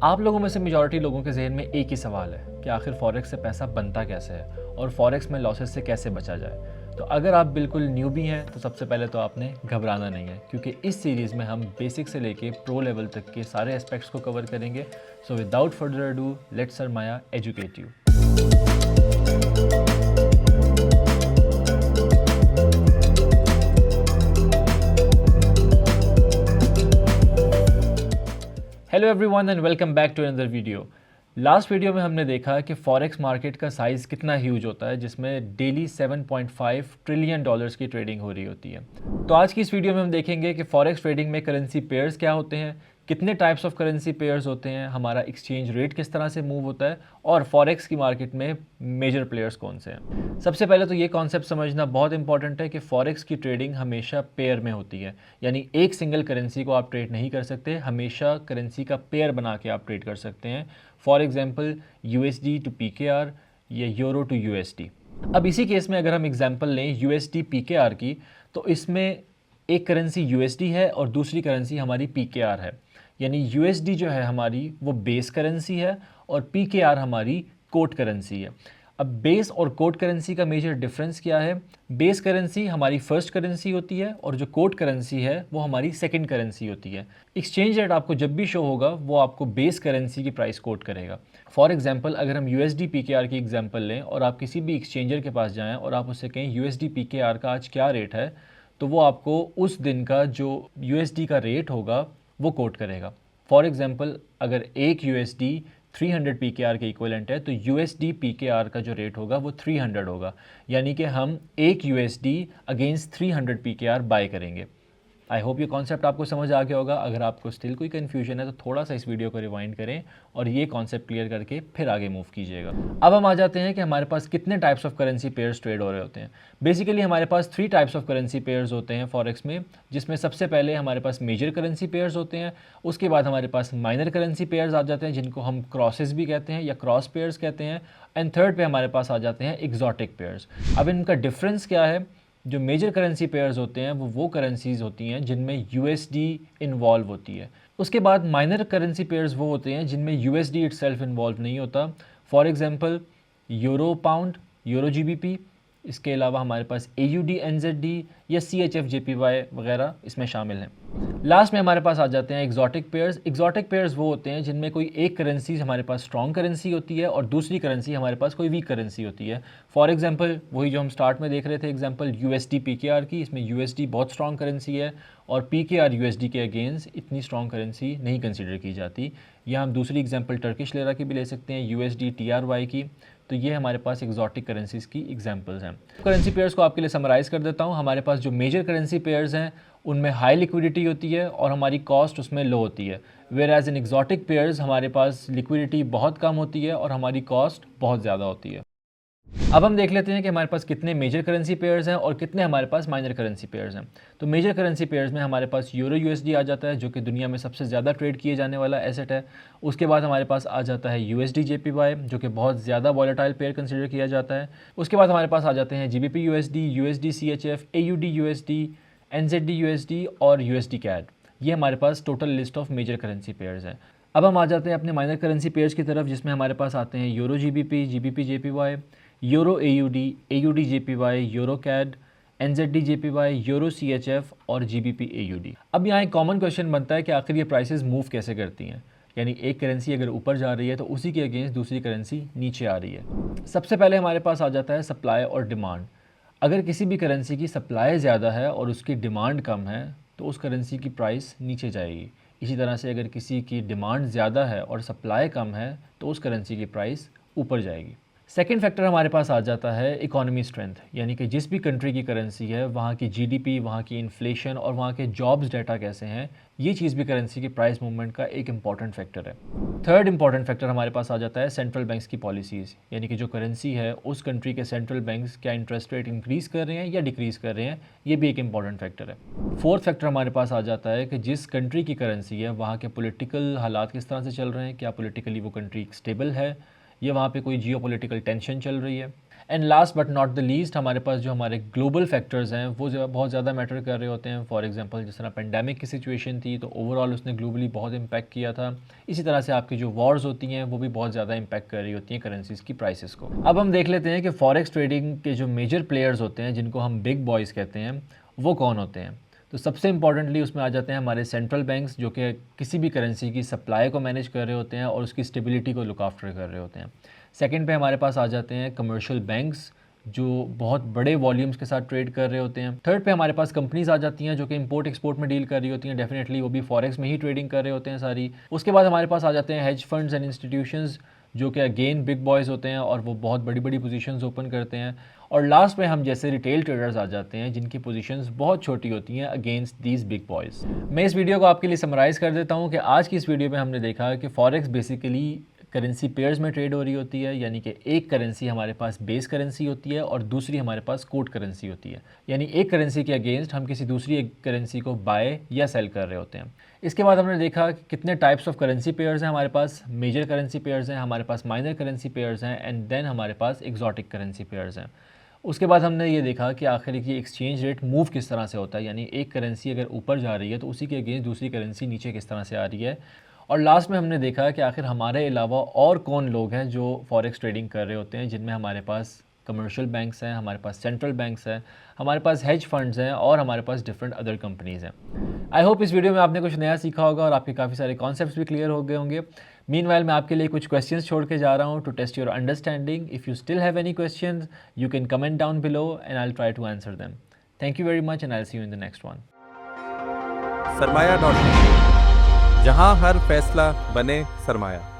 आप लोगों में से मेजॉरिटी लोगों के जहन में एक ही सवाल है कि आखिर फॉरेक्स से पैसा बनता कैसे है और फॉरेक्स में लॉसेस से कैसे बचा जाए। तो अगर आप बिल्कुल न्यूबी हैं तो सबसे पहले तो आपने घबराना नहीं है, क्योंकि इस सीरीज़ में हम बेसिक से लेके प्रो लेवल तक के सारे एस्पेक्ट्स को कवर करेंगे। So without further ado let's Sarmaya educate you. Hello everyone and welcome back to another video. Last video में हमने देखा कि फॉरेक्स मार्केट का साइज़ कितना ह्यूज होता है, जिसमें डेली 7.5 ट्रिलियन डॉलर्स की ट्रेडिंग हो रही होती है। तो आज की इस वीडियो में हम देखेंगे कि फॉरेक्स ट्रेडिंग में करेंसी पेयर्स क्या होते हैं, कितने टाइप्स ऑफ करेंसी पेयर्स होते हैं, हमारा एक्सचेंज रेट किस तरह से मूव होता है और फॉरेक्स की मार्केट में मेजर प्लेयर्स कौन से हैं। सबसे पहले तो ये कॉन्सेप्ट समझना बहुत इंपॉर्टेंट है कि फॉरेक्स की ट्रेडिंग हमेशा पेयर में होती है, यानी एक सिंगल करेंसी को आप ट्रेड नहीं कर सकते, हमेशा करेंसी का पेयर बना के आप ट्रेड कर सकते हैं। For example USD to PKR या यूरो टू USD। अब इसी केस में अगर हम एग्जाम्पल लें USD PKR की, तो इसमें एक करेंसी USD है और दूसरी करेंसी हमारी PKR है। यानी USD जो है हमारी वो बेस करेंसी है और PKR हमारी कोट करेंसी है। अब बेस और कोट करेंसी का मेजर डिफरेंस क्या है? बेस करेंसी हमारी फर्स्ट करेंसी होती है और जो कोट करेंसी है वो हमारी सेकंड करेंसी होती है। एक्सचेंज रेट आपको जब भी शो होगा वो आपको बेस करेंसी की प्राइस कोट करेगा। फॉर एग्जांपल अगर हम USD PKR की एग्जांपल लें और आप किसी भी एक्सचेंजर के पास जाएं और आप उससे कहें USD PKR का आज क्या रेट है, तो वो आपको उस दिन का जो USD का रेट होगा वो कोट करेगा। फॉर एग्जांपल अगर एक USD 300 PKR के इक्वलेंट है तो USD PKR का जो रेट होगा वो 300 होगा, यानी कि हम एक USD अगेंस्ट 300 PKR बाय करेंगे। आई होप ये कॉन्सेप्ट आपको समझ आ गया होगा। अगर आपको स्टिल कोई कन्फ्यूजन है तो थोड़ा सा इस वीडियो को रिवाइंड करें और ये कॉन्सेप्ट क्लियर करके फिर आगे मूव कीजिएगा। अब हम आ जाते हैं कि हमारे पास कितने types of currency pairs trade हो रहे होते हैं। बेसिकली हमारे पास 3 टाइप्स ऑफ करेंसी पेयर्स होते हैं फॉरेक्स में, जिसमें सबसे पहले हमारे पास मेजर करेंसी पेयर्स होते हैं। उसके बाद हमारे पास माइनर करेंसी पेयर्स आ जाते हैं, जिनको हम क्रॉसेस भी कहते हैं या क्रॉस पेयर्स कहते हैं। एंड थर्ड पे हमारे पास आ जाते हैं एग्जॉटिक पेयर्स। अब इनका डिफरेंस क्या है? जो मेजर करेंसी पेयर्स होते हैं वो करेंसीज होती हैं जिनमें USD इन्वॉल्व होती है। उसके बाद माइनर करेंसी पेयर्स वो होते हैं जिनमें USD इटसेल्फ इन्वॉल्व नहीं होता। For example euro pound, euro GBP, इसके अलावा हमारे पास AUD NZD या CHF JPY वगैरह इसमें शामिल हैं। लास्ट में हमारे पास आ जाते हैं एग्जॉटिक पेयर्स। एग्जॉटिक पेयर्स वो होते हैं जिनमें कोई एक करेंसी हमारे पास स्ट्रॉन्ग करेंसी होती है और दूसरी करेंसी हमारे पास कोई वीक करेंसी होती है। फॉर एग्जांपल वही जो हम स्टार्ट में देख रहे थे एग्जांपल USD PKR की, इसमें USD बहुत स्ट्रॉन्ग करेंसी है और PKR USD के अगेंस्ट इतनी स्ट्रॉन्ग करेंसी नहीं कंसिडर की जाती। या हम दूसरी एग्जांपल टर्किश लेरा की भी ले सकते हैं, USD TRY की। तो ये हमारे पास एग्जॉटिक करेंसीज़ की एग्जांपल्स हैं। करेंसी पेयर्स को आपके लिए समराइज़ कर देता हूँ। हमारे पास जो मेजर करेंसी पेयर्स हैं उनमें हाई लिक्विडिटी होती है और हमारी कॉस्ट उसमें लो होती है, whereas in exotic pairs हमारे पास लिक्विडिटी बहुत कम होती है और हमारी कॉस्ट बहुत ज़्यादा होती है। अब हम देख लेते हैं कि हमारे पास कितने मेजर करेंसी पेयर्स हैं और कितने हमारे पास माइनर करेंसी पेयर्स हैं। तो मेजर करेंसी पेयर्स में हमारे पास यूरो USD आ जाता है, जो कि दुनिया में सबसे ज़्यादा ट्रेड किए जाने वाला एसेट है। उसके बाद हमारे पास आ जाता है USD JPY, जो कि बहुत ज़्यादा वॉलेटाइल पेयर कंसिडर किया जाता है। उसके बाद हमारे पास आ जाते हैं GBP USD, USD CHF, AUD USD, NZD USD और USD CAD। ये हमारे पास total list of major currency pairs है। अब हम आ जाते हैं अपने माइनर करेंसी पेयर्स की तरफ, जिसमें हमारे पास आते हैं euro GBP, GBP JPY, euro AUD, AUD JPY, euro CAD, NZD JPY, euro CHF और GBP AUD। अब यहाँ एक कॉमन क्वेश्चन बनता है कि आखिर ये प्राइसेस मूव कैसे करती हैं, यानी एक करेंसी अगर ऊपर जा रही है तो उसी के अगेंस्ट दूसरी करेंसी नीचे आ रही है। सबसे पहले हमारे पास आ जाता है सप्लाई और डिमांड। अगर किसी भी करेंसी की सप्लाई ज़्यादा है और उसकी डिमांड कम है तो उस करेंसी की प्राइस नीचे जाएगी। इसी तरह से अगर किसी की डिमांड ज़्यादा है और सप्लाई कम है तो उस करेंसी की प्राइस ऊपर जाएगी। सेकेंड फैक्टर हमारे पास आ जाता है इकोनॉमी स्ट्रेंथ, यानी कि जिस भी कंट्री की करेंसी है वहाँ की GDP, वहाँ की इन्फ्लेशन और वहाँ के जॉब्स डाटा कैसे हैं, ये चीज़ भी करेंसी की प्राइस मूवमेंट का एक इंपॉर्टेंट फैक्टर है। थर्ड इंपॉर्टेंट फैक्टर हमारे पास आ जाता है सेंट्रल बैंक्स की पॉलिसीज़, यानी कि जो करेंसी है उस कंट्री के सेंट्रल बैंक्स क्या इंटरेस्ट रेट इंक्रीज़ कर रहे हैं या डिक्रीज़ कर रहे हैं, ये भी एक इंपॉर्टेंट फैक्टर है। फोर्थ फैक्टर हमारे पास आ जाता है कि जिस कंट्री की करेंसी है वहाँ के पॉलिटिकल हालात किस तरह से चल रहे हैं, क्या पॉलिटिकली वो कंट्री स्टेबल है या वहाँ पे कोई जियोपॉलिटिकल टेंशन चल रही है। And last but not the least हमारे पास जो हमारे ग्लोबल फैक्टर्स हैं वो बहुत ज़्यादा मैटर कर रहे होते हैं। फॉर एग्जांपल जिस तरह पेंडेमिक की सिचुएशन थी तो ओवरऑल उसने ग्लोबली बहुत इम्पैक्ट किया था। इसी तरह से आपकी जो वॉर्स होती हैं वो भी बहुत ज़्यादा इम्पैक्ट कर रही होती हैं करेंसीज़ की प्राइसेस को। अब हम देख लेते हैं कि फॉरेक्स ट्रेडिंग के जो मेजर प्लेयर्स होते हैं जिनको हम बिग बॉयज़ कहते हैं वो कौन होते हैं। तो सबसे इंपॉर्टेंटली उसमें आ जाते हैं हमारे सेंट्रल बैंक्स जो कि किसी भी करेंसी की सप्लाई को मैनेज कर रहे होते हैं और उसकी स्टेबिलिटी को लुक आफ्टर कर रहे होते हैं। सेकंड पे हमारे पास आ जाते हैं कमर्शियल बैंक्स जो बहुत बड़े वॉल्यूम्स के साथ ट्रेड कर रहे होते हैं। थर्ड पे हमारे पास कंपनीज आ जाती हैं जो कि इंपोर्ट एक्सपोर्ट में डील कर रही होती हैं, डेफिनेटली वो भी फॉरेक्स में ही ट्रेडिंग कर रहे होते हैं सारी। उसके बाद हमारे पास आ जाते हैं हेज फंड्स एंड इंस्टीट्यूशंस जो कि अगेन बिग बॉयज़ होते हैं और वो बहुत बड़ी बड़ी पोजीशंस ओपन करते हैं। और लास्ट में हम जैसे रिटेल ट्रेडर्स आ जाते हैं जिनकी पोजीशंस बहुत छोटी होती हैं अगेंस्ट दीज बिग बॉयज़। मैं इस वीडियो को आपके लिए समराइज़ कर देता हूँ कि आज की इस वीडियो में हमने देखा कि फॉरेक्स बेसिकली करेंसी पेयर्स में ट्रेड हो रही होती है, यानी कि एक करेंसी हमारे पास बेस करेंसी होती है और दूसरी हमारे पास कोट करेंसी होती है, यानी एक करेंसी के अगेंस्ट हम किसी दूसरी एक करेंसी को बाय या सेल कर रहे होते हैं। इसके बाद हमने देखा कि कितने टाइप्स ऑफ करेंसी पेयर्स हैं हमारे पास। मेजर करेंसी पेयर्स हैं, हमारे पास माइनर करेंसी पेयर्स हैं एंड देन हमारे पास एग्जॉटिक करेंसी पेयर्स हैं। उसके बाद हमने ये देखा कि आखिर की एक्सचेंज रेट मूव किस तरह से होता है, यानी एक करेंसी अगर ऊपर जा रही है तो उसी के अगेंस्ट दूसरी करेंसी नीचे किस तरह से आ रही है। और लास्ट में हमने देखा कि आखिर हमारे अलावा और कौन लोग हैं जो फॉरेक्स ट्रेडिंग कर रहे होते हैं, जिनमें हमारे पास कमर्शियल बैंक्स हैं, हमारे पास सेंट्रल बैंक्स हैं, हमारे पास हेज फंड्स हैं और हमारे पास डिफरेंट अदर कंपनीज़ हैं। आई होप इस वीडियो में आपने कुछ नया सीखा होगा और आपके काफ़ी सारे कॉन्सेप्ट्स भी क्लियर हो गए होंगे। मीनवाइल मैं आपके लिए कुछ क्वेश्चंस छोड़ के जा रहा हूँ to test your understanding. If you still have any questions you can comment down below and I will try to answer them. Thank you very much and I will see you in the next one. सरमाया.in, जहां हर फैसला बने सरमाया।